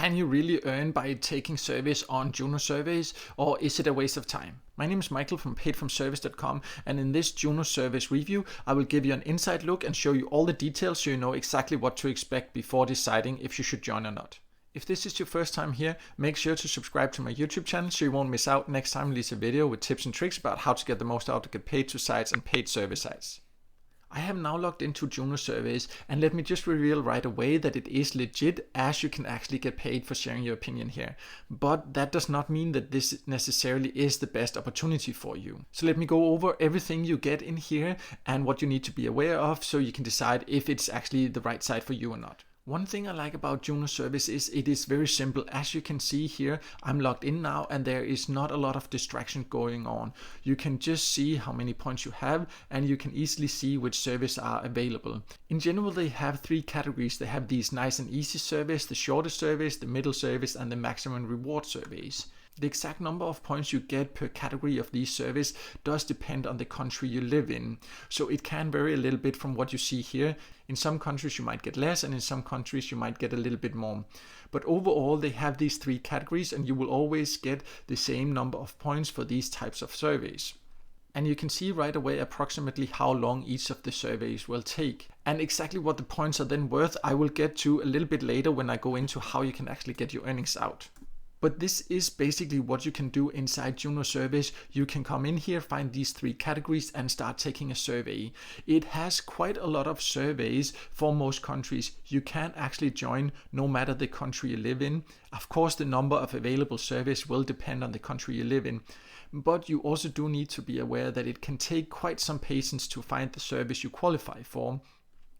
Can you really earn by taking surveys on Yuno Surveys, or is it a waste of time? My name is Michael from paidfromsurveys.com, and in this Yuno Surveys review, I will give you an inside look and show you all the details so you know exactly what to expect before deciding if you should join or not. If this is your first time here, make sure to subscribe to my YouTube channel so you won't miss out next time I release a video with tips and tricks about how to get the most out to get paid to sites and paid survey sites. I have now logged into Yuno Surveys, and let me just reveal right away that it is legit, as you can actually get paid for sharing your opinion here. But that does not mean that this necessarily is the best opportunity for you. So let me go over everything you get in here and what you need to be aware of so you can decide if it's actually the right site for you or not. One thing I like about Yuno Surveys is it is very simple. As you can see here, I'm logged in now and there is not a lot of distraction going on. You can just see how many points you have and you can easily see which surveys are available. In general, they have three categories. They have these nice and easy surveys, the shorter surveys, the middle surveys, and the maximum reward surveys. The exact number of points you get per category of these surveys does depend on the country you live in. So it can vary a little bit from what you see here. In some countries you might get less, and in some countries you might get a little bit more. But overall they have these three categories and you will always get the same number of points for these types of surveys. And you can see right away approximately how long each of the surveys will take. And exactly what the points are then worth I will get to a little bit later when I go into how you can actually get your earnings out. But this is basically what you can do inside Yuno Surveys. You can come in here, find these three categories and start taking a survey. It has quite a lot of surveys for most countries. You can actually join no matter the country you live in. Of course, the number of available surveys will depend on the country you live in. But you also do need to be aware that it can take quite some patience to find the service you qualify for.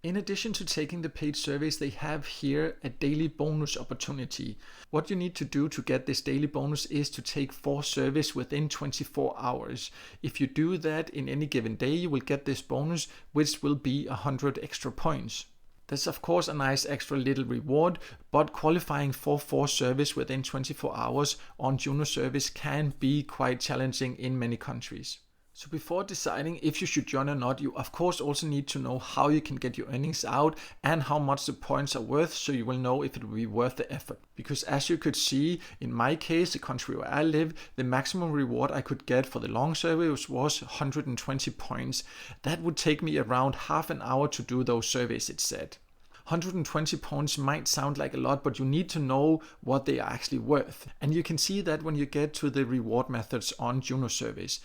In addition to taking the paid surveys, they have here a daily bonus opportunity. What you need to do to get this daily bonus is to take 4 surveys within 24 hours. If you do that in any given day, you will get this bonus, which will be 100 extra points. That's of course a nice extra little reward, but qualifying for 4 surveys within 24 hours on Yuno Surveys can be quite challenging in many countries. So before deciding if you should join or not, you of course also need to know how you can get your earnings out and how much the points are worth, so you will know if it will be worth the effort. Because as you could see, in my case, the country where I live, the maximum reward I could get for the long survey was 120 points. That would take me around half an hour to do those surveys, it said. 120 points might sound like a lot, but you need to know what they are actually worth. And you can see that when you get to the reward methods on Yuno Surveys.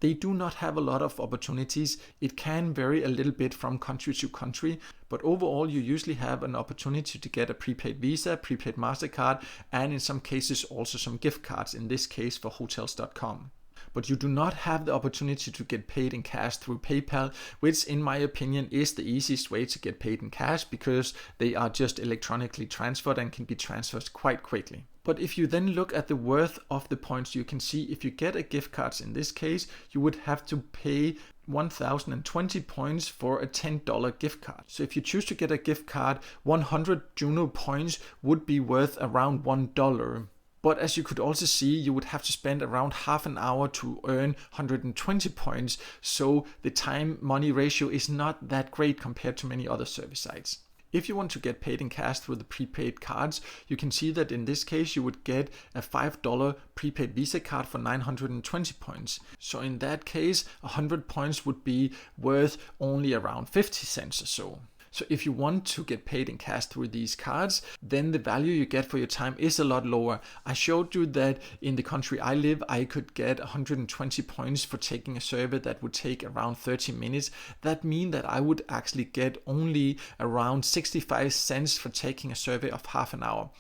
They do not have a lot of opportunities. It can vary a little bit from country to country, but overall you usually have an opportunity to get a prepaid Visa, prepaid MasterCard, and in some cases also some gift cards, in this case for hotels.com. But you do not have the opportunity to get paid in cash through PayPal, which in my opinion is the easiest way to get paid in cash because they are just electronically transferred and can be transferred quite quickly. But if you then look at the worth of the points, you can see if you get a gift card in this case, you would have to pay 1020 points for a $10 gift card. So if you choose to get a gift card, 100 Yuno points would be worth around $1. But as you could also see, you would have to spend around half an hour to earn 120 points. So the time-money ratio is not that great compared to many other service sites. If you want to get paid in cash through the prepaid cards, you can see that in this case you would get a $5 prepaid Visa card for 920 points. So in that case, 100 points would be worth only around 50 cents or so. So if you want to get paid in cash through these cards, then the value you get for your time is a lot lower. I showed you that in the country I live, I could get 120 points for taking a survey that would take around 30 minutes. That means that I would actually get only around 65 cents for taking a survey of half an hour.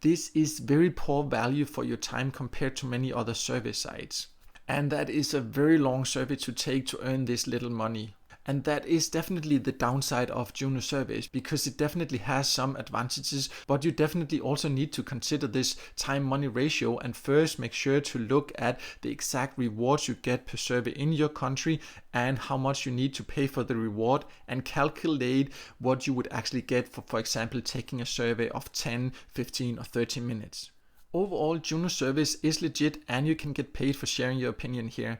This is very poor value for your time compared to many other survey sites. And that is a very long survey to take to earn this little money. And that is definitely the downside of Yuno Surveys, because it definitely has some advantages, but you definitely also need to consider this time-money ratio and first make sure to look at the exact rewards you get per survey in your country and how much you need to pay for the reward, and calculate what you would actually get for example, taking a survey of 10, 15 or 30 minutes. Overall, Yuno Surveys is legit and you can get paid for sharing your opinion here.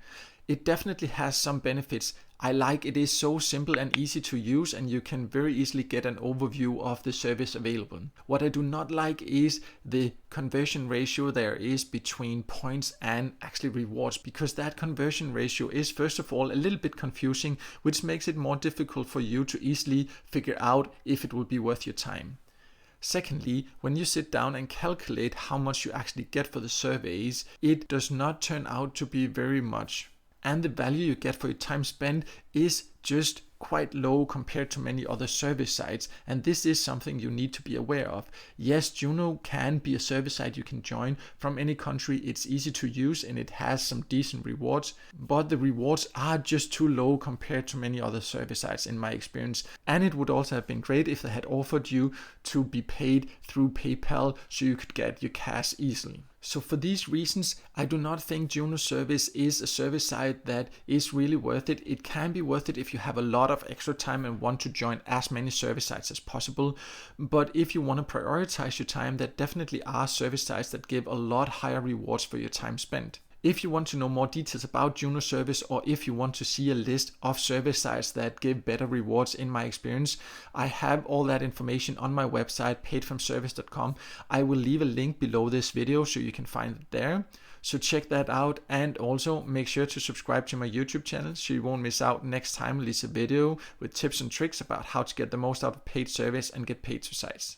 It definitely has some benefits. I like it is so simple and easy to use, and you can very easily get an overview of the service available. What I do not like is the conversion ratio there is between points and actually rewards, because that conversion ratio is first of all a little bit confusing, which makes it more difficult for you to easily figure out if it will be worth your time. Secondly, when you sit down and calculate how much you actually get for the surveys, it does not turn out to be very much. And the value you get for your time spent is just quite low compared to many other service sites, and this is something you need to be aware of. Yes, Juno can be a service site you can join from any country. It's easy to use and it has some decent rewards, but the rewards are just too low compared to many other service sites in my experience. And it would also have been great if they had offered you to be paid through PayPal so you could get your cash easily. So for these reasons, I do not think Yuno Surveys is a service site that is really worth it. It can be worth it if you have a lot of extra time and want to join as many service sites as possible. But if you want to prioritize your time, there definitely are service sites that give a lot higher rewards for your time spent. If you want to know more details about Yuno Surveys, or if you want to see a list of service sites that give better rewards in my experience, I have all that information on my website, paidfromservice.com. I will leave a link below this video so you can find it there. So check that out, and also make sure to subscribe to my YouTube channel so you won't miss out next time I release a video with tips and tricks about how to get the most out of paid service and get paid to sites.